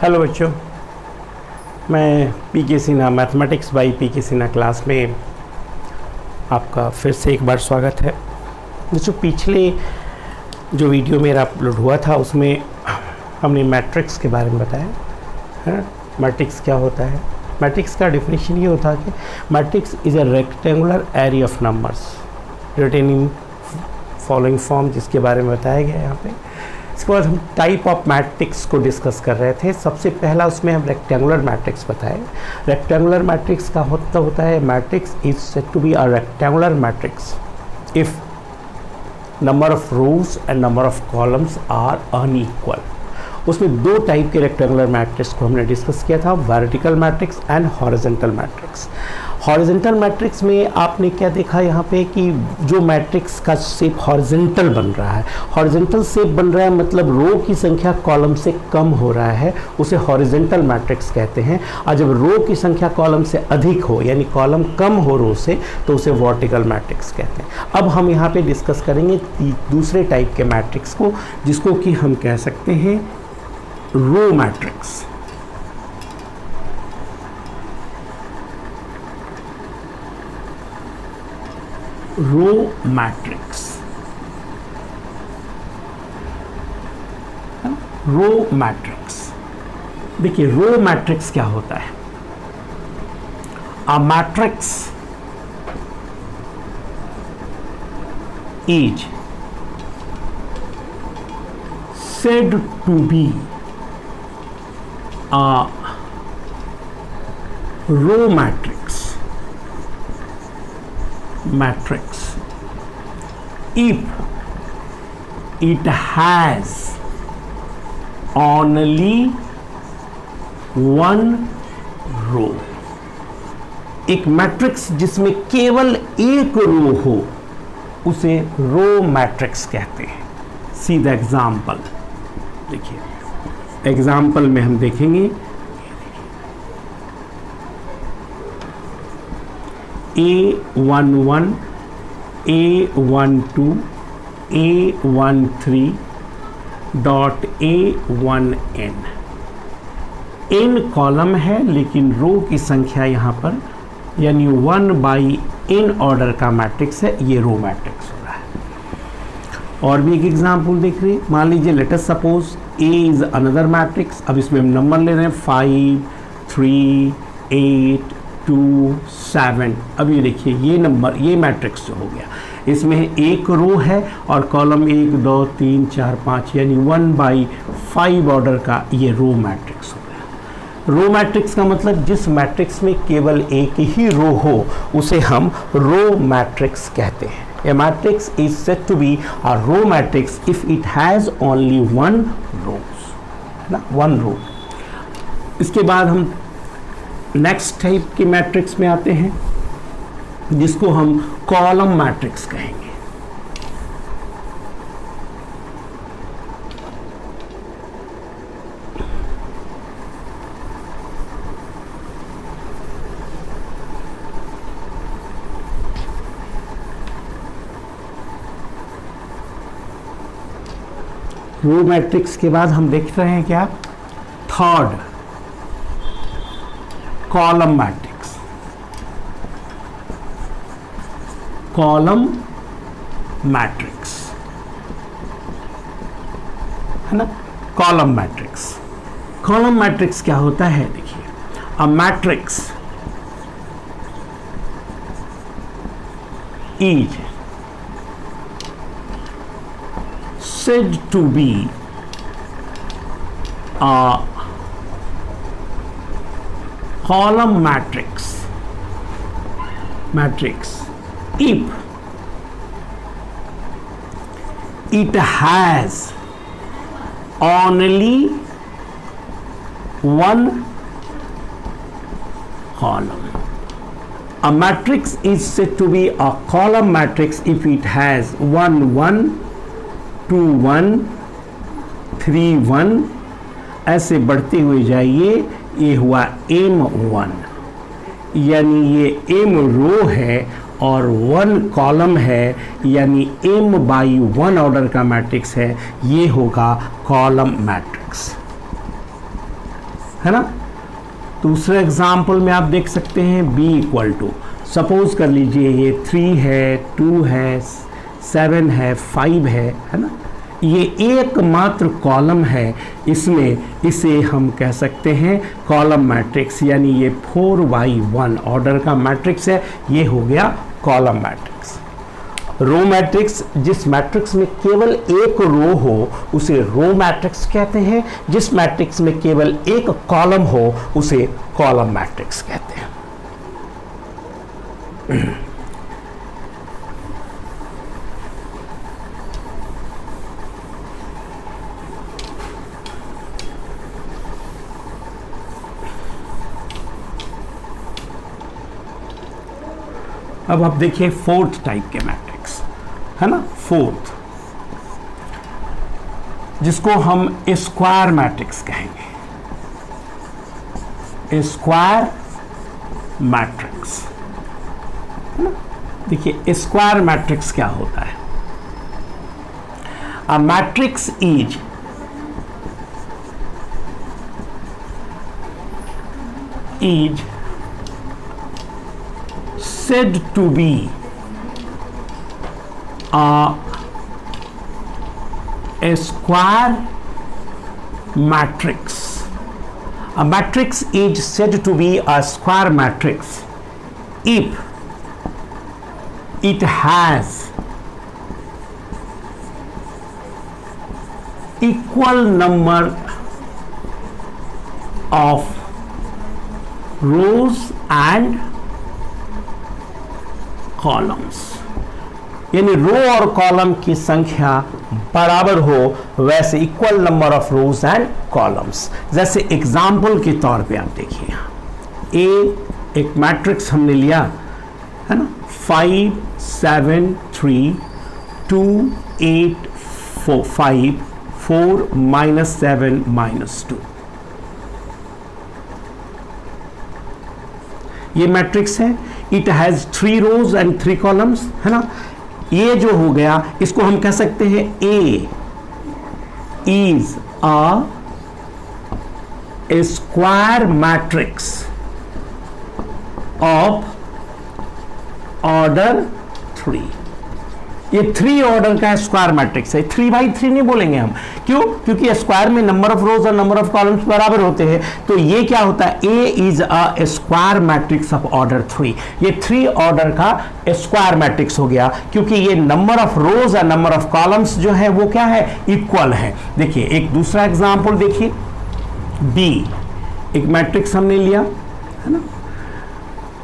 Hello बच्चों, मैं PK Sinha mathematics by PK Sinha class में आपका फिर से एक बार स्वागत है। जो पिछले जो वीडियो मेरा अपलोड हुआ था उसमें हमने मैट्रिक्स के बारे में बताया है। मैट्रिक्स क्या होता है? मैट्रिक्स का डेफिनेशन ये होता है कि matrix is a rectangular array of numbers written in following form, जिसके बारे में बताया गया यहाँ पे। इसके बाद हम टाइप ऑफ मैट्रिक्स को डिस्कस कर रहे थे। सबसे पहला उसमें हम रेक्टेंगुलर मैट्रिक्स बताए। रेक्टेंगुलर मैट्रिक्स का होता है matrix is said to be a rectangular matrix if number of rows and number of columns are unequal. उसमें दो टाइप के रेक्टेंगुलर मैट्रिक्स को हमने डिस्कस किया था, vertical matrix and horizontal matrix. Horizontal matrix में आपने क्या देखा यहाँ पे कि जो मैट्रिक्स का शेप हॉरिजॉन्टल बन रहा है, हॉरिजॉन्टल शेप बन रहा है मतलब रो की संख्या कॉलम से कम हो रहा है, उसे हॉरिजॉन्टल मैट्रिक्स कहते हैं। और जब रो की संख्या कॉलम से अधिक हो यानी कॉलम कम हो रो से, तो उसे वर्टिकल मैट्रिक्स कहते हैं। अब हम यहाँ पे डिस्कस करेंगे दूसरे टाइप के मैट्रिक्स को, जिसको कि हम कह सकते हैं row matrix. Row matrix, row matrix. देखिए रो मैट्रिक्स क्या होता है? A matrix is said to be a row matrix if it has only one row। एक मैट्रिक्स जिसमें केवल एक रो हो उसे रो मैट्रिक्स कहते हैं। See the example. देखिए एग्जाम्पल में हम देखेंगे A11, A12, A13 dot A1n। n column है लेकिन रो की संख्या यहाँ पर यानी 1 बाई n ऑर्डर का मैट्रिक्स है, ये रो मैट्रिक्स हो रहा है। और भी एक एग्जाम्पल देख रहे, मान लीजिए let us suppose A is another matrix. अब इसमें हम नंबर ले रहे हैं 5, 3, 8, 2, 7। अब ये देखिए ये नंबर, ये मैट्रिक्स जो हो गया, इसमें एक रो है और कॉलम 1, 2, 3, 4, 5 यानी 1 बाई 5 ऑर्डर का ये रो मैट्रिक्स हो गया। रो मैट्रिक्स का मतलब जिस मैट्रिक्स में केवल एक ही रो हो उसे हम रो मैट्रिक्स कहते हैं। A matrix is said to be a row matrix if it has only one rows, है ना, one row। इसके बाद हम नेक्स्ट टाइप के मैट्रिक्स में आते हैं जिसको हम कॉलम मैट्रिक्स कहेंगे। रो मैट्रिक्स के बाद हम देख रहे हैं क्या, third column matrix. Column matrix है ना, कॉलम मैट्रिक्स। कॉलम मैट्रिक्स क्या होता है? देखिए अ matrix is said to be a column matrix if it has only one column। A matrix is said to be a column matrix if it has 1, 1, 2, 1, 3, 1 ऐसे बढ़ते हुए जाइए। ये हुआ M1 यानी ये M रो है और 1 कॉलम है यानी M बाई 1 ऑर्डर का मैट्रिक्स है, ये होगा कॉलम मैट्रिक्स। है ना। दूसरे एग्जाम्पल में आप देख सकते हैं b इक्वल टू, सपोज कर लीजिए ये 3 है, 2 है, 7 है, 5 है ना। ये एकमात्र कॉलम है, इसमें इसे हम कह सकते हैं कॉलम मैट्रिक्स, यानी ये 4x1 ऑर्डर का मैट्रिक्स है, ये हो गया कॉलम मैट्रिक्स। रो मैट्रिक्स, जिस मैट्रिक्स में केवल एक रो हो उसे रो मैट्रिक्स कहते हैं, जिस मैट्रिक्स में केवल एक कॉलम हो उसे कॉलम मैट्रिक्स कहते हैं। अब आप देखिए फोर्थ टाइप के मैट्रिक्स, है ना, फोर्थ, जिसको हम स्क्वायर मैट्रिक्स कहेंगे, स्क्वायर मैट्रिक्स, है ना। देखिए स्क्वायर मैट्रिक्स क्या होता है। A matrix is said to be a square matrix. A matrix is said to be a square matrix if it has equal number of rows and columns, यानी रो और column की संख्या बराबर हो, वैसे equal number of rows and columns. जैसे example के तौर पे आप देखिए, ए एक मैट्रिक्स हमने लिया, है ना, 5 7 3 2 8 4 5 4 -7 -2, ये मैट्रिक्स है। It has 3 rows and 3 columns, है ना। ये जो हो गया इसको हम कह सकते हैं A is a square matrix of order 3। ये 3 ऑर्डर का स्क्वायर मैट्रिक्स है। 3x3 नहीं बोलेंगे हम, क्यों? क्योंकि स्क्वायर में नंबर ऑफ रोज और नंबर ऑफ कॉलम्स बराबर होते हैं। तो ये क्या होता है, A is a square matrix of order 3। ये 3 ऑर्डर का स्क्वायर मैट्रिक्स हो गया, क्योंकि ये नंबर ऑफ रोज और नंबर ऑफ कॉलम्स जो है वो क्या है, इक्वल है। देखिए एक दूसरा एग्जाम्पल देखिए, बी एक मैट्रिक्स हमने लिया, है ना,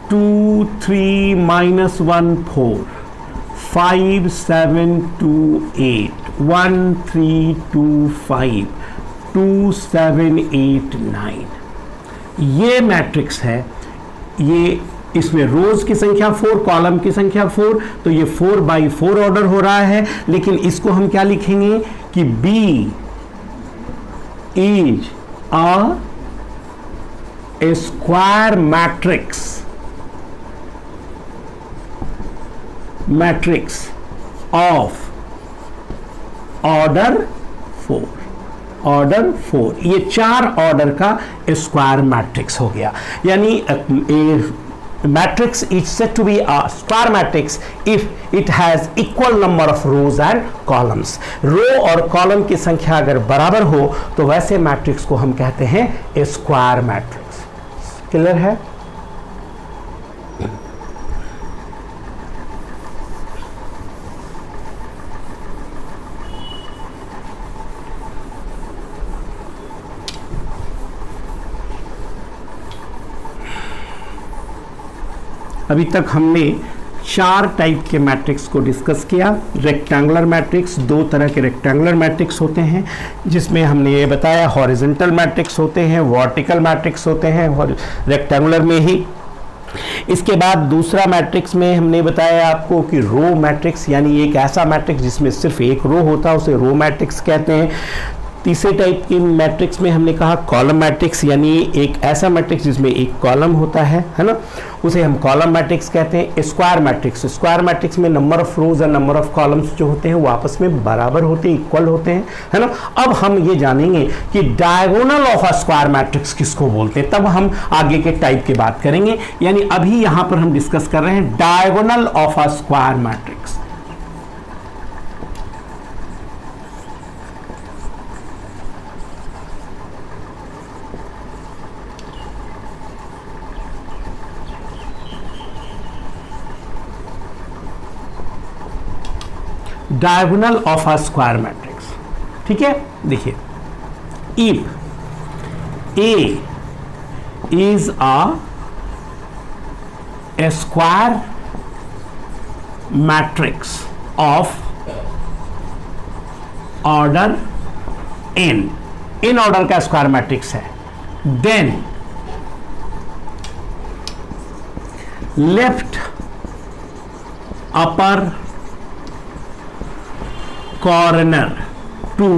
2 3 -1 4 5 7 2 8 1 3 2 5 2 7 8 9, ये मैट्रिक्स है। ये इसमें रोज की संख्या 4, कॉलम की संख्या 4, तो ये 4x4 ऑर्डर हो रहा है। लेकिन इसको हम क्या लिखेंगे कि B is a square matrix of order 4। ये 4 ऑर्डर का स्क्वायर मैट्रिक्स हो गया। यानी matrix is said to be a square matrix if it has equal number of rows and columns. Row और कॉलम की संख्या अगर बराबर हो तो वैसे मैट्रिक्स को हम कहते हैं स्क्वायर मैट्रिक्स। क्लियर है? अभी तक हमने 4 टाइप के मैट्रिक्स को डिस्कस किया। रेक्टेंगुलर मैट्रिक्स, 2 तरह के रेक्टेंगुलर मैट्रिक्स होते हैं, जिसमें हमने ये बताया हॉरिजॉन्टल मैट्रिक्स होते हैं, वर्टिकल मैट्रिक्स होते हैं रेक्टेंगुलर में ही। इसके बाद दूसरा मैट्रिक्स में हमने बताया आपको कि रो मैट्रिक्स, यानी एक ऐसा मैट्रिक्स जिसमें सिर्फ एक रो होता है उसे रो मैट्रिक्स कहते हैं। तीसरे टाइप की मैट्रिक्स में हमने कहा कॉलम मैट्रिक्स, यानी एक ऐसा मैट्रिक्स जिसमें एक कॉलम होता है ना, उसे हम कॉलम मैट्रिक्स कहते हैं। स्क्वायर मैट्रिक्स, स्क्वायर मैट्रिक्स में नंबर ऑफ रोज और नंबर ऑफ कॉलम्स जो होते हैं वो आपस में बराबर होते हैं, इक्वल होते हैं, है ना। अब हम ये जानेंगे कि diagonal of a square matrix किसको बोलते हैं, तब हम आगे के टाइप की बात करेंगे। यानी अभी यहां पर हम डिस्कस कर रहे हैं diagonal of a square matrix. Diagonal of a square matrix, ठीक है। देखिए, if A is a square matrix of order N, in order का स्क्वायर मैट्रिक्स है, then left upper corner to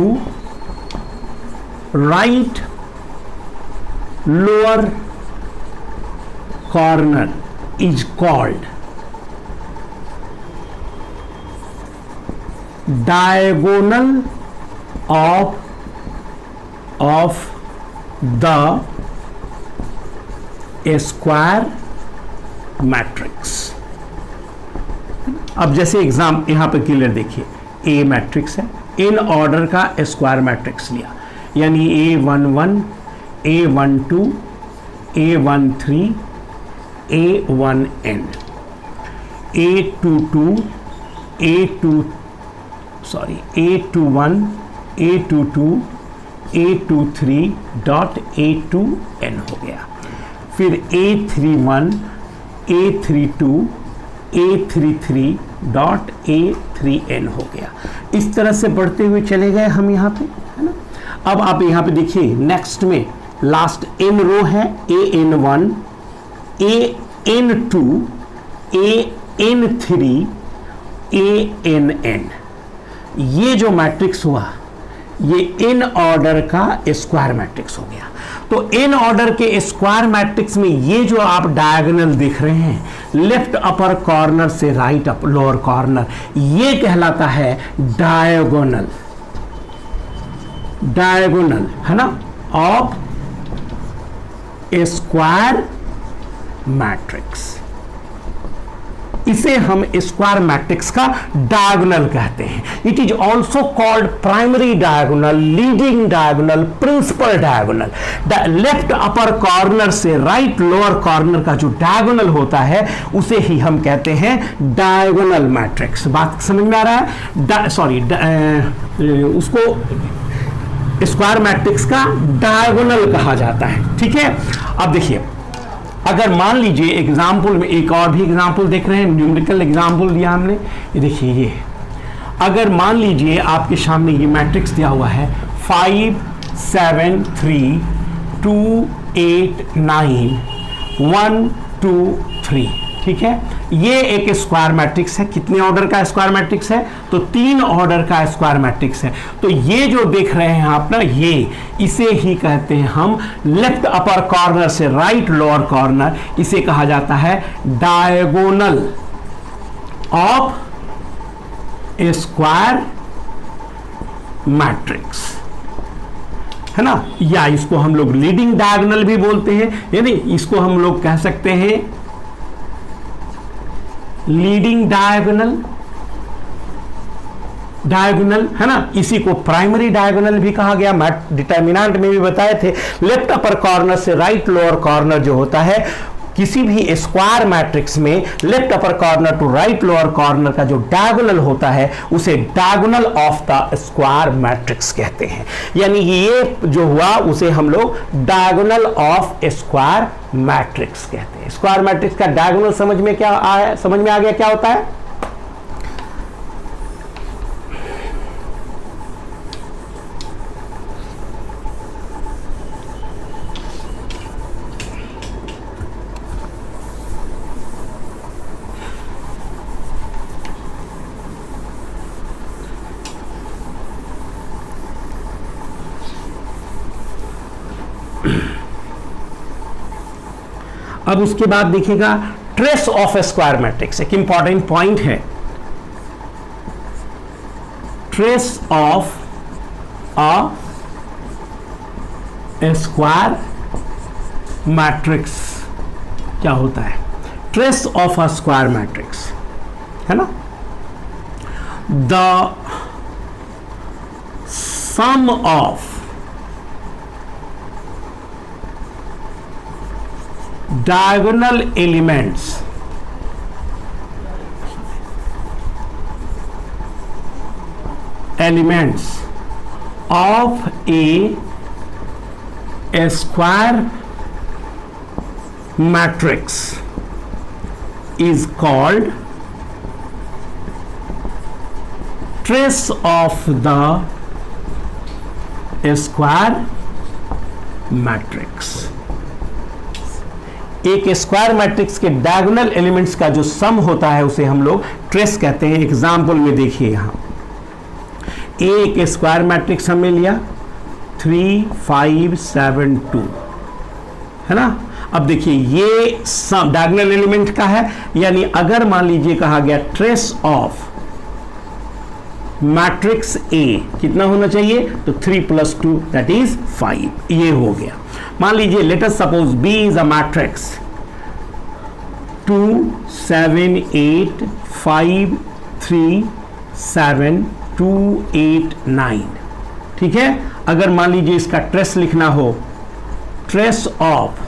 right lower corner is called diagonal of the square matrix। अब जैसे exam यहां पर clear देखिए, ए मैट्रिक्स है, इन order का square matrix लिया, यानी A11, A12, A13, A1n, A22, A21, A22, A23 dot A2n हो गया। फिर A31, A32, A33 dot A3n हो गया। इस तरह से बढ़ते हुए चले गए हम यहाँ पे, है ना। अब आप यहाँ पे देखिए, नेक्स्ट में लास्ट n रो है, AN1, AN2, AN3, ANn। ये जो मैट्रिक्स हुआ ये इन ऑर्डर का स्क्वायर मैट्रिक्स हो गया। तो इन ऑर्डर के स्क्वायर मैट्रिक्स में ये जो आप डायगोनल देख रहे हैं, लेफ्ट अपर कॉर्नर से राइट अप लोअर कॉर्नर, ये कहलाता है डायगोनल, डायगोनल है ना, ऑफ स्क्वायर मैट्रिक्स। इसे हम स्क्वायर मैट्रिक्स का डायगोनल कहते हैं। It is also called primary diagonal, leading diagonal, principal diagonal. Left upper corner से राइट लोअर कॉर्नर का जो डायगोनल होता है उसे ही हम कहते हैं डायगोनल मैट्रिक्स। बात समझ में आ रहा है? सॉरी, उसको स्क्वायर मैट्रिक्स का डायगोनल कहा जाता है, ठीक है। अब देखिए, अगर मान लीजिए एग्जाम्पल में एक और भी एग्जाम्पल देख रहे हैं, न्यूमेरिकल एग्जाम्पल दिया हमने, ये देखिए, ये अगर मान लीजिए आपके सामने ये मैट्रिक्स दिया हुआ है 5 7 3 2 8 9 1 2 3, ठीक है। ये एक स्क्वायर मैट्रिक्स है। कितने ऑर्डर का स्क्वायर मैट्रिक्स है? तो 3 ऑर्डर का स्क्वायर मैट्रिक्स है। तो ये जो देख रहे हैं आप ना, ये इसे ही कहते हैं हम लेफ्ट अपर कॉर्नर से राइट लोअर कॉर्नर, इसे कहा जाता है डायगोनल ऑफ स्क्वायर मैट्रिक्स, है ना। या इसको हम लोग लीडिंग डायगोनल भी बोलते हैं, यानी इसको हम लोग कह सकते हैं लीडिंग डायगोनल, है ना। इसी को प्राइमरी डायगोनल भी कहा गया। डिटर्मिनेंट में भी बताए थे, लेफ्ट अपर कॉर्नर से राइट लोअर कॉर्नर जो होता है किसी भी स्क्वायर मैट्रिक्स में, left upper corner to right lower corner का जो डायगोनल होता है उसे diagonal of the square matrix कहते हैं। यानी ये जो हुआ उसे हम लोग डायगोनल ऑफ स्क्वायर मैट्रिक्स कहते हैं। स्क्वायर मैट्रिक्स का डायगोनल समझ में आ गया क्या होता है? अब उसके बाद देखिएगा ट्रेस ऑफ स्क्वायर मैट्रिक्स, एक इंपॉर्टेंट पॉइंट है। Trace of a square matrix क्या होता है? Trace of a square matrix है ना, the sum of diagonal elements of a square matrix is called trace of the square matrix। एक square matrix के diagonal elements का जो सम होता है उसे हम लोग ट्रेस कहते हैं। एग्जाम्पल में देखिए, यहां एक स्क्वायर मैट्रिक्स हमने लिया 3 5 7 2 है ना। अब देखिए ये सम डायगोनल एलिमेंट का है, यानी अगर मान लीजिए कहा गया ट्रेस ऑफ मैट्रिक्स ए कितना होना चाहिए, तो 3 + 2 दैट इज 5, ये हो गया। मान लीजिए let us suppose B is a matrix 2 7 8 5 3 7 2 8 9, ठीक है। अगर मान लीजिए इसका ट्रेस लिखना हो, trace of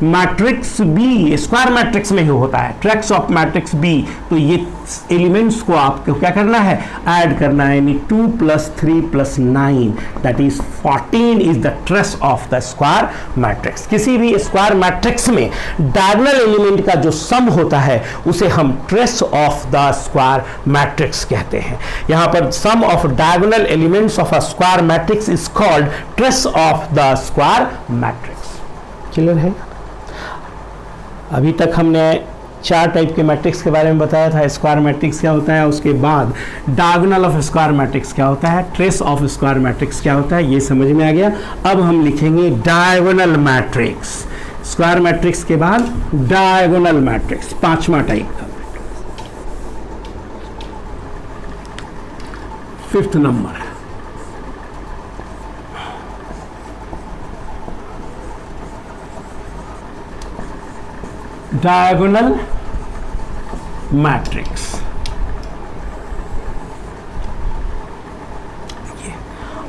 matrix B, square matrix में ही होता है ट्रेस ऑफ मैट्रिक्स बी, तो ये एलिमेंट्स को आपको क्या करना है, ऐड करना है, यानी 2 + 3 + 9 that is 14 is the trace of the square matrix. किसी भी स्क्वायर मैट्रिक्स में डायगोनल एलिमेंट का जो सम होता है उसे हम trace of the square matrix कहते हैं। यहां पर sum of diagonal elements of a square matrix is called trace of the square matrix. Clear है? अभी तक हमने 4 टाइप के मैट्रिक्स के बारे में बताया था। स्क्वायर मैट्रिक्स क्या होता है, उसके बाद डायगोनल ऑफ स्क्वायर मैट्रिक्स क्या होता है, ट्रेस ऑफ स्क्वायर मैट्रिक्स क्या होता है, ये समझ में आ गया। अब हम लिखेंगे डायगोनल मैट्रिक्स। स्क्वायर मैट्रिक्स के बाद डायगोनल मैट्रिक्स, 5वां टाइप का, 5th number. diagonal matrix।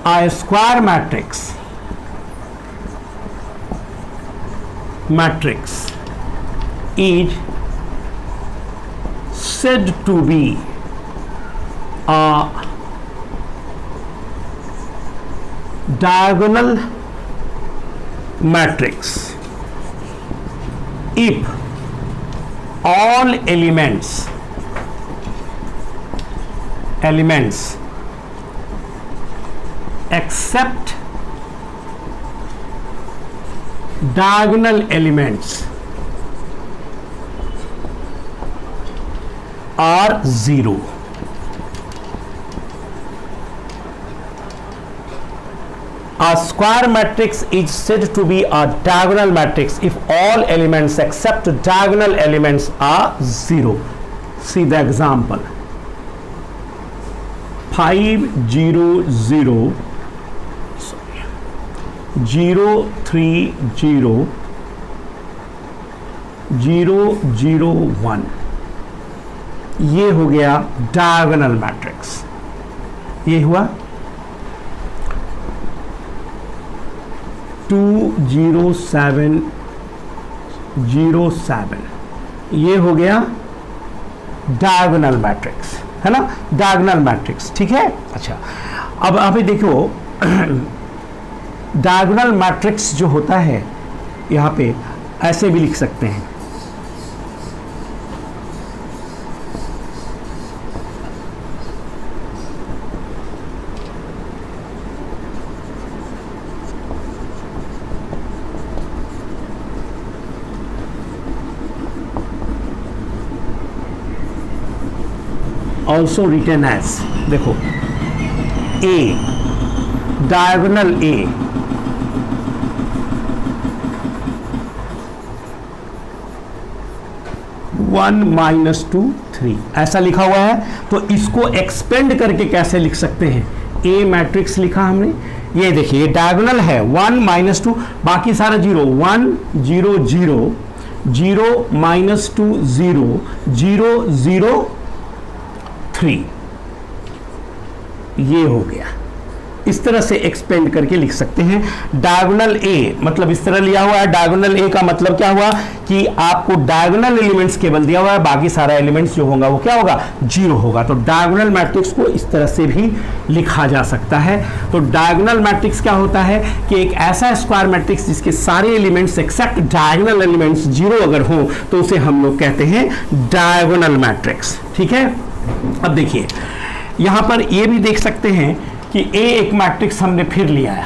A square matrix is said to be a diagonal matrix if all elements except diagonal elements are 0। A square matrix is said to be a diagonal matrix if all elements except diagonal elements are 0। See the example, 5 0 0 0 3 0 0 0 1, ये हो गया diagonal matrix. ये हुआ 2 0 7 0 7, ये हो गया diagonal matrix, है ना, डायगोनल मैट्रिक्स, ठीक है। अच्छा, अब अभी देखो डायगोनल मैट्रिक्स जो होता है यहाँ पे ऐसे भी लिख सकते हैं, also written as, देखो A, diagonal A 1 माइनस 2 3 ऐसा लिखा हुआ है। तो इसको एक्सपेंड करके कैसे लिख सकते हैं, ए मैट्रिक्स लिखा हमने, ये देखिए ये डायगोनल है 1 माइनस 2, बाकी सारा 0, 1 0 0 0 माइनस 2 0 0 0 3, ये हो गया। इस तरह से एक्सपेंड करके लिख सकते हैं। डायगोनल ए मतलब इस तरह लिया हुआ है। डायगोनल ए का मतलब क्या हुआ कि आपको डायगोनल एलिमेंट्स केवल दिया हुआ है, बाकी सारा एलिमेंट्स जो होगा वो क्या होगा, 0 होगा। तो डायगोनल मैट्रिक्स को इस तरह से भी लिखा जा सकता है। तो डायगोनल मैट्रिक्स क्या होता है कि एक ऐसा स्क्वायर मैट्रिक्स जिसके सारे एलिमेंट्स एक्सेप्ट डायगोनल एलिमेंट्स 0 अगर हो तो उसे हम लोग कहते हैं डायगोनल मैट्रिक्स। ठीक है, अब देखिए यहां पर ये भी देख सकते हैं कि ए एक मैट्रिक्स हमने फिर लिया है।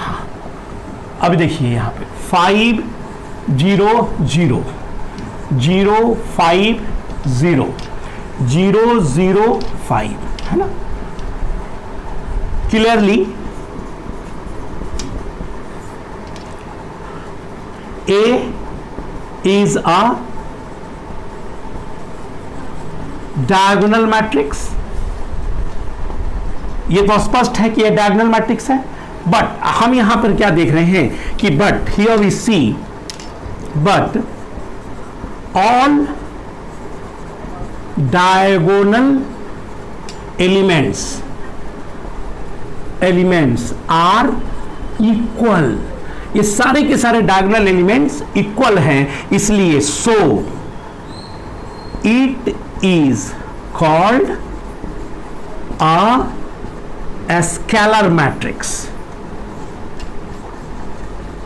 अब देखिए यहां पे 5 0 0 0 5 0 0 0 5 है ना। Clearly A is a diagonal matrix. ये तो स्पष्ट है कि ये डायगोनल मैट्रिक्स है, बट हम यहां पर क्या देख रहे हैं कि but here we see but all diagonal elements are equal. ये सारे के सारे डायगोनल एलिमेंट्स इक्वल हैं, इसलिए so it is called a scalar matrix।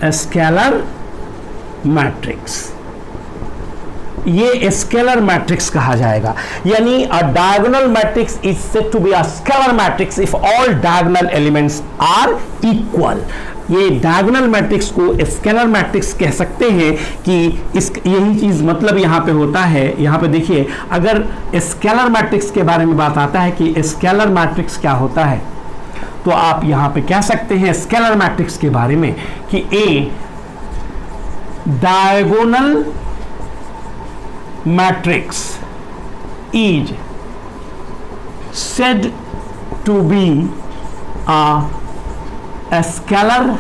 a scalar matrix, ये स्केलर मैट्रिक्स कहा जाएगा। यानी a diagonal matrix is said to be a scalar matrix if all diagonal elements are equal. ये diagonal matrix को scalar matrix कह सकते हैं कि इस यही चीज मतलब यहां पे होता है। यहां पे देखिए अगर स्केलर मैट्रिक्स के बारे में बात आता है कि स्केलर मैट्रिक्स क्या होता है, तो आप यहां पे कह सकते हैं स्केलर मैट्रिक्स के बारे में कि a diagonal matrix is said to be a scalar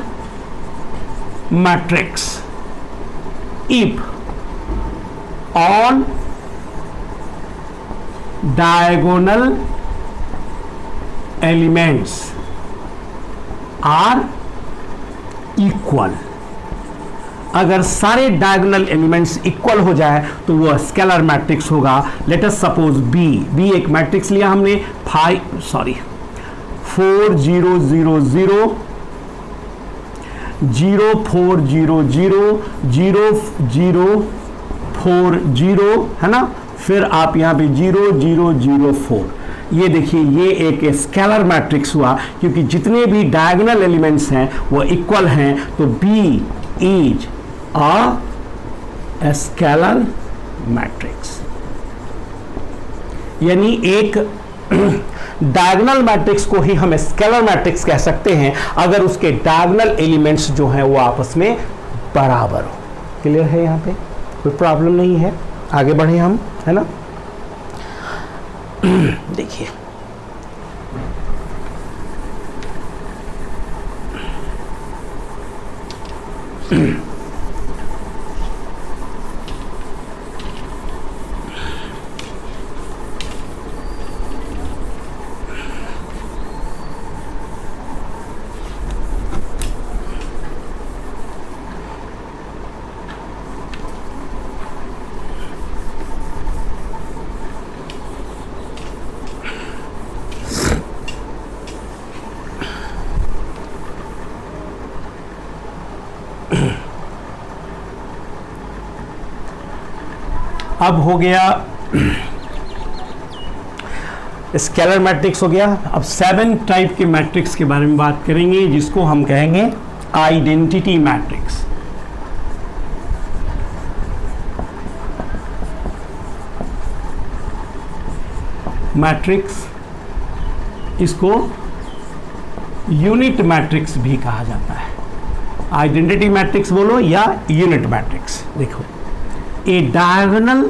matrix if all diagonal elements are equal। अगर सारे डायगोनल एलिमेंट्स इक्वल हो जाए तो वो स्केलर मैट्रिक्स होगा। लेट अस सपोज बी एक मैट्रिक्स लिया हमने 4 0 0 0 0 4 0 0 0 0 4 0 है ना। फिर आप यहाँ पे 0 0 0 4, ये देखिए ये एक स्केलर मैट्रिक्स हुआ क्योंकि जितने भी डायगोनल एलिमेंट्स हैं वो इक्वल हैं। तो B is a scalar matrix, यानी एक डायगोनल मैट्रिक्स को ही हम स्केलर मैट्रिक्स कह सकते हैं अगर उसके डायगोनल एलिमेंट्स जो हैं वो आपस में बराबर हो। क्लियर है, यहाँ पे कोई प्रॉब्लम नहीं है। आगे बढ़े हम, है ना। देखिए अब हो गया स्केलर मैट्रिक्स हो गया। अब 7 टाइप के मैट्रिक्स के बारे में बात करेंगे जिसको हम कहेंगे आइडेंटिटी मैट्रिक्स। मैट्रिक्स इसको यूनिट मैट्रिक्स भी कहा जाता है। आइडेंटिटी मैट्रिक्स बोलो या यूनिट मैट्रिक्स। देखो ए diagonal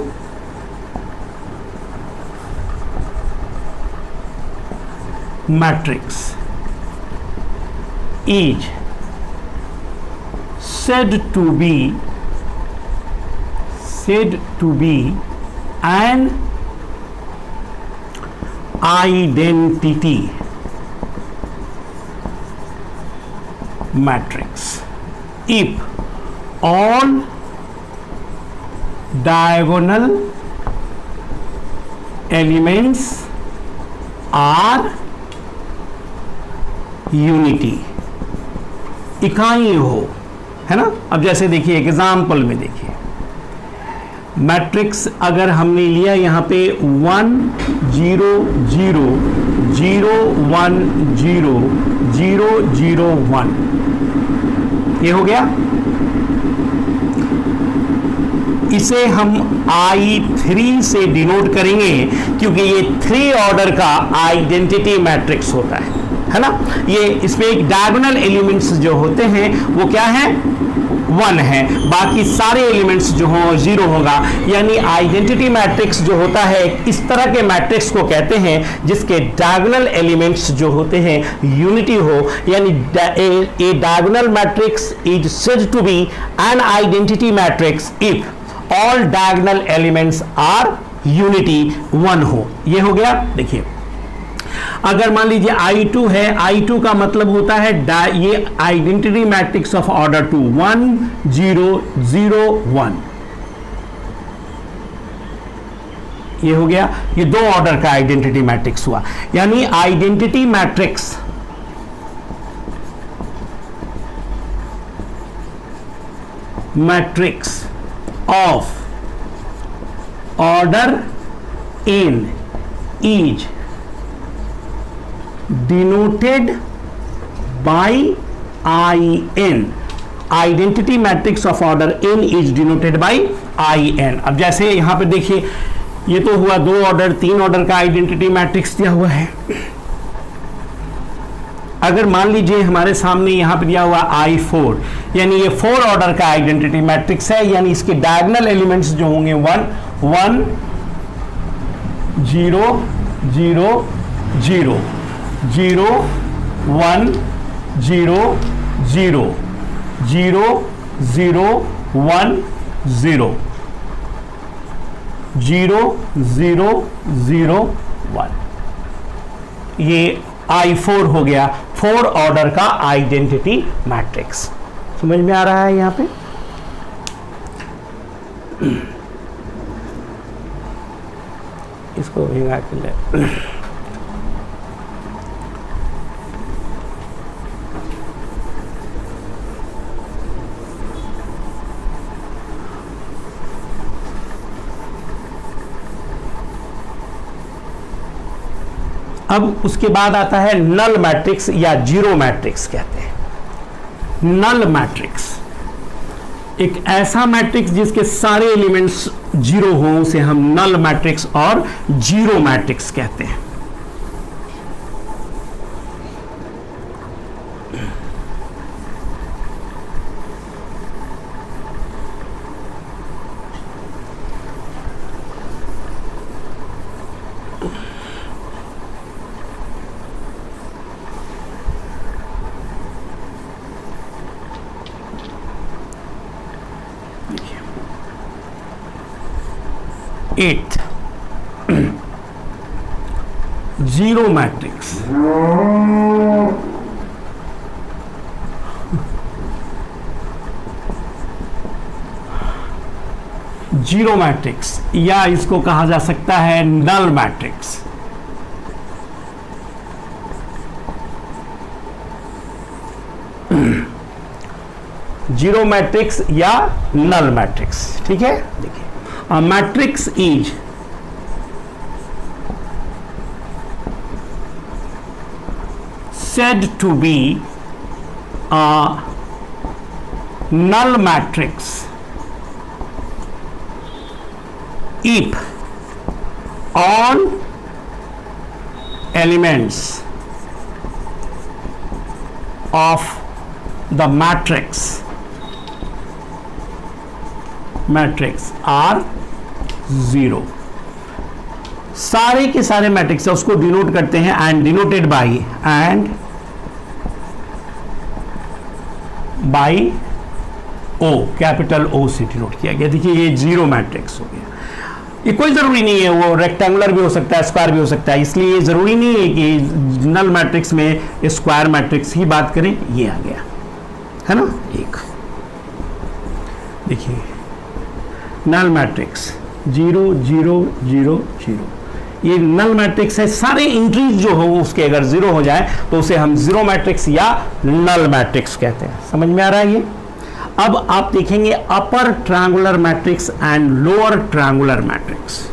matrix is said to be an identity matrix if all diagonal elements are unity, इकाई हो, है ना। अब जैसे देखिए एग्जाम्पल में देखिए, मैट्रिक्स अगर हमने लिया यहां पे 1 0 0 0 1 0 0 0 1, ये हो गया। इसे हम I3 से डिनोट करेंगे क्योंकि ये 3 ऑर्डर का आइडेंटिटी मैट्रिक्स होता है ना। ये इसमें एक डायगोनल एलिमेंट्स जो होते हैं वो क्या है, 1 है, बाकी सारे एलिमेंट्स जो हो 0 होगा। यानी आइडेंटिटी मैट्रिक्स जो होता है इस तरह के मैट्रिक्स को कहते हैं जिसके डायगोनल एलिमेंट्स जो होते हैं यूनिटी हो। यानी a diagonal matrix is said to be an identity matrix if all diagonal elements are unity 1 हो। ये हो गया। देखिए अगर मान लीजिए I2 है, I2 का मतलब होता है ये आइडेंटिटी मैट्रिक्स ऑफ ऑर्डर 2 1 0 0 1, ये हो गया। ये 2 ऑर्डर का आइडेंटिटी मैट्रिक्स हुआ। यानी identity matrix of order n is denoted by in. Identity matrix of order n is denoted by in। अब जैसे यहां पे देखिए ये तो हुआ 2 ऑर्डर 3 ऑर्डर का आइडेंटिटी मैट्रिक्स दिया हुआ है। अगर मान लीजिए हमारे सामने यहां पे दिया हुआ I4, यानी ये 4 ऑर्डर का आइडेंटिटी मैट्रिक्स है। यानी इसके डायगोनल एलिमेंट्स जो होंगे 1 1 0 0 0 0 1 0 0 0 0 1 0 0 0 0 1, ये I4 हो गया 4 ऑर्डर का आइडेंटिटी मैट्रिक्स। समझ में आ रहा है यहां पे। इसको भिंगा के ले। अब उसके बाद आता है नल मैट्रिक्स या जीरो मैट्रिक्स कहते हैं। नल मैट्रिक्स एक ऐसा मैट्रिक्स जिसके सारे एलिमेंट्स 0 हो उसे हम नल मैट्रिक्स और जीरो मैट्रिक्स कहते हैं। At zero matrix. Zero matrix या इसको कहा जा सकता है नल मैट्रिक्स। जीरो मैट्रिक्स या नल मैट्रिक्स, ठीक है। देखिए a matrix is said to be a null matrix if all elements of the matrix are 0। सारे के सारे मैट्रिक्स है उसको डिनोट करते हैं and denoted by O, capital O से डिनोट किया गया। देखिए ये जीरो मैट्रिक्स हो गया। ये कोई जरूरी नहीं है, वो रेक्टेंगुलर भी हो सकता है, स्क्वायर भी हो सकता है, इसलिए ये जरूरी नहीं है कि नल मैट्रिक्स में स्क्वायर मैट्रिक्स की बात करें। ये आ गया है ना। एक देखिए नल मैट्रिक्स 0 0 0 0, ये नल मैट्रिक्स है। सारे एंट्रीज जो हो उसके अगर 0 हो जाए तो उसे हम जीरो मैट्रिक्स या नल मैट्रिक्स कहते हैं। समझ में आ रहा है ये। अब आप देखेंगे अपर triangular matrix and lower triangular matrix.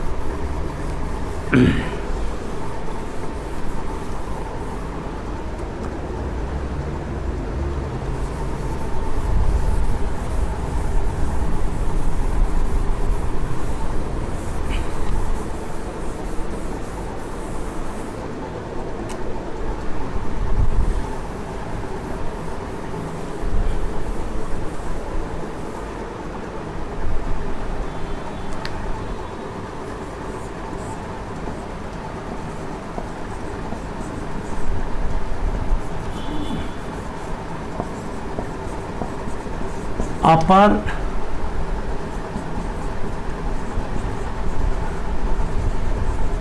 upper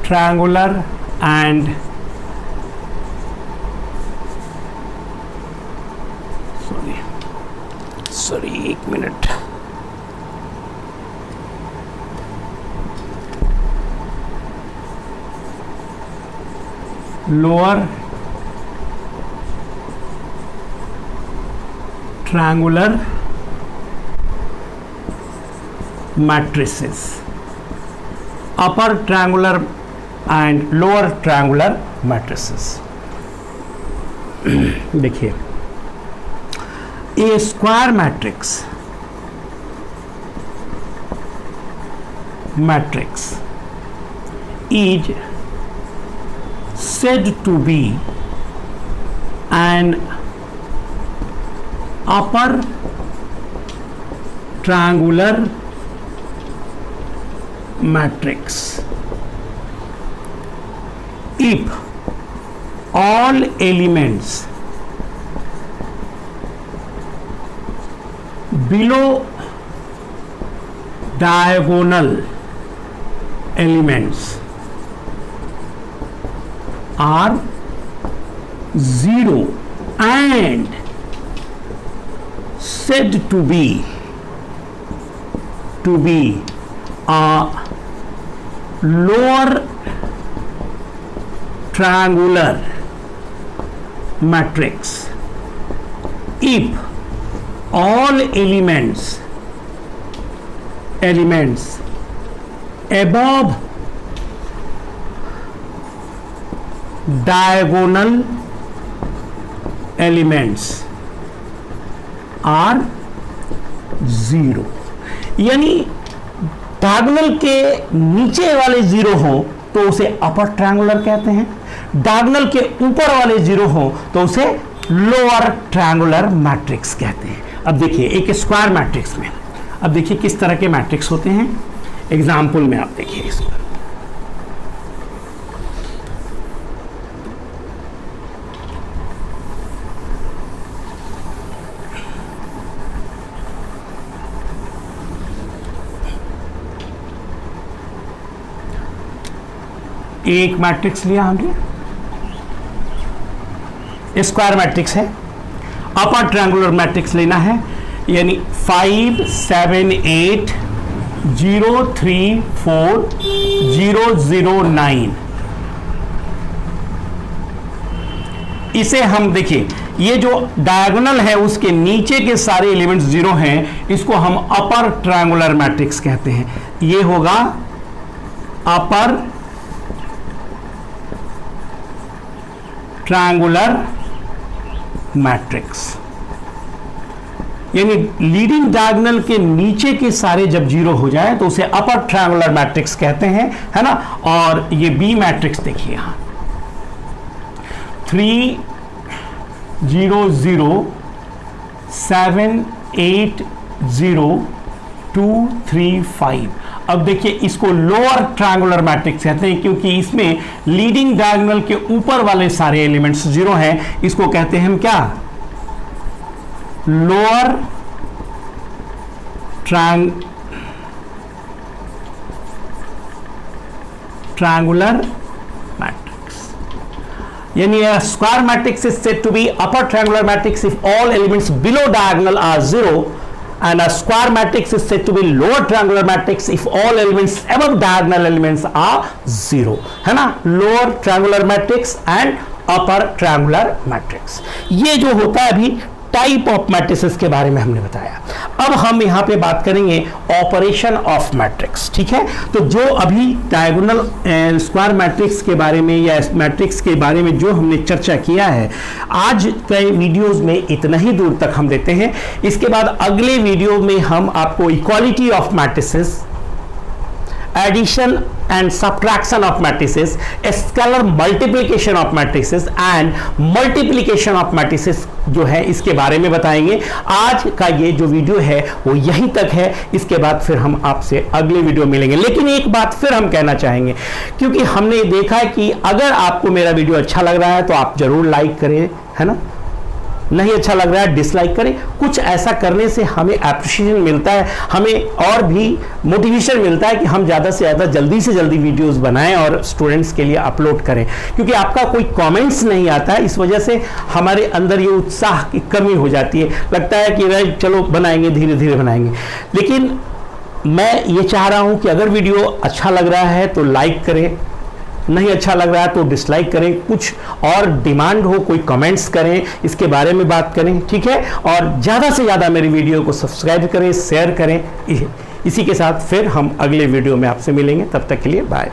triangular and sorry एक minute, lower triangular matrices, upper triangular and lower triangular matrices। देखिए a square matrix is said to be an upper triangular matrix if all elements below diagonal elements are 0 and said to be a lower triangular matrix if all elements above diagonal elements are 0। यानी diagonal के नीचे वाले 0 हो तो उसे upper triangular कहते हैं, diagonal के ऊपर वाले 0 हो तो उसे लोअर ट्रायंगुलर मैट्रिक्स कहते हैं। अब देखिए एक स्क्वायर मैट्रिक्स में, अब देखिए किस तरह के मैट्रिक्स होते हैं। एग्जाम्पल में आप देखिए इसको, एक मैट्रिक्स लिया हमने, स्क्वायर मैट्रिक्स है, अपर ट्रायंगुलर मैट्रिक्स लेना है, यानी 5 7 8 0 3 4 0 0 9। इसे हम देखिए, ये जो डायगोनल है उसके नीचे के सारे एलिमेंट्स 0 हैं, इसको हम अपर ट्रायंगुलर मैट्रिक्स कहते हैं। ये होगा अपर ट्रायंगुलर मैट्रिक्स, यानी लीडिंग डायगोनल के नीचे के सारे जब 0 हो जाए तो उसे अपर ट्रायंगुलर मैट्रिक्स कहते हैं, है ना। और ये बी मैट्रिक्स देखिए यहां 3 0 0 7 8 0 2 3 5। अब देखिए इसको लोअर ट्रायंगुलर मैट्रिक्स कहते हैं क्योंकि इसमें लीडिंग डायगोनल के ऊपर वाले सारे एलिमेंट्स जीरो हैं। इसको कहते हैं हम क्या, लोअर ट्रायंगुलर मैट्रिक्स। यानी square matrix is said to be upper triangular matrix if all elements below diagonal are zero, and a square matrix is said to be lower triangular matrix if all elements above diagonal elements are zero, है ना। lower triangular matrix and upper triangular matrix, ये जो होता है अभी type of matrices के बारे में हमने बताया। अब हम यहां पे बात करेंगे ऑपरेशन ऑफ मैट्रिक्स, ठीक है। तो जो अभी डायगोनल स्क्वायर मैट्रिक्स के बारे में या मैट्रिक्स के बारे में जो हमने चर्चा किया है आज के वीडियोस में, इतना ही दूर तक हम देते हैं। इसके बाद अगले वीडियो में हम आपको equality of matrices, addition and subtraction of matrices, scalar multiplication of matrices and multiplication of matrices जो है इसके बारे में बताएंगे। आज का ये जो वीडियो है वो यहीं तक है, इसके बाद फिर हम आपसे अगले वीडियो मिलेंगे। लेकिन एक बात फिर हम कहना चाहेंगे, क्योंकि हमने देखा है कि अगर आपको मेरा वीडियो अच्छा लग रहा है तो आप जरूर लाइक करें, है ना। नहीं अच्छा लग रहा है डिसलाइक करें। कुछ ऐसा करने से हमें एप्रिशिएशन मिलता है, हमें और भी मोटिवेशन मिलता है कि हम ज़्यादा से ज़्यादा जल्दी से जल्दी वीडियोस बनाएं और स्टूडेंट्स के लिए अपलोड करें। क्योंकि आपका कोई कमेंट्स नहीं आता है, इस वजह से हमारे अंदर ये उत्साह की कमी हो जाती है। लगता है कि चलो बनाएंगे, धीरे धीरे बनाएंगे। लेकिन मैं ये चाह रहा हूँ कि अगर वीडियो अच्छा लग रहा है तो लाइक करें, नहीं अच्छा लग रहा है तो डिसलाइक करें। कुछ और डिमांड हो, कोई कमेंट्स करें, इसके बारे में बात करें, ठीक है। और ज़्यादा से ज़्यादा मेरी वीडियो को सब्सक्राइब करें, शेयर करें। इसी के साथ फिर हम अगले वीडियो में आपसे मिलेंगे। तब तक के लिए बाय।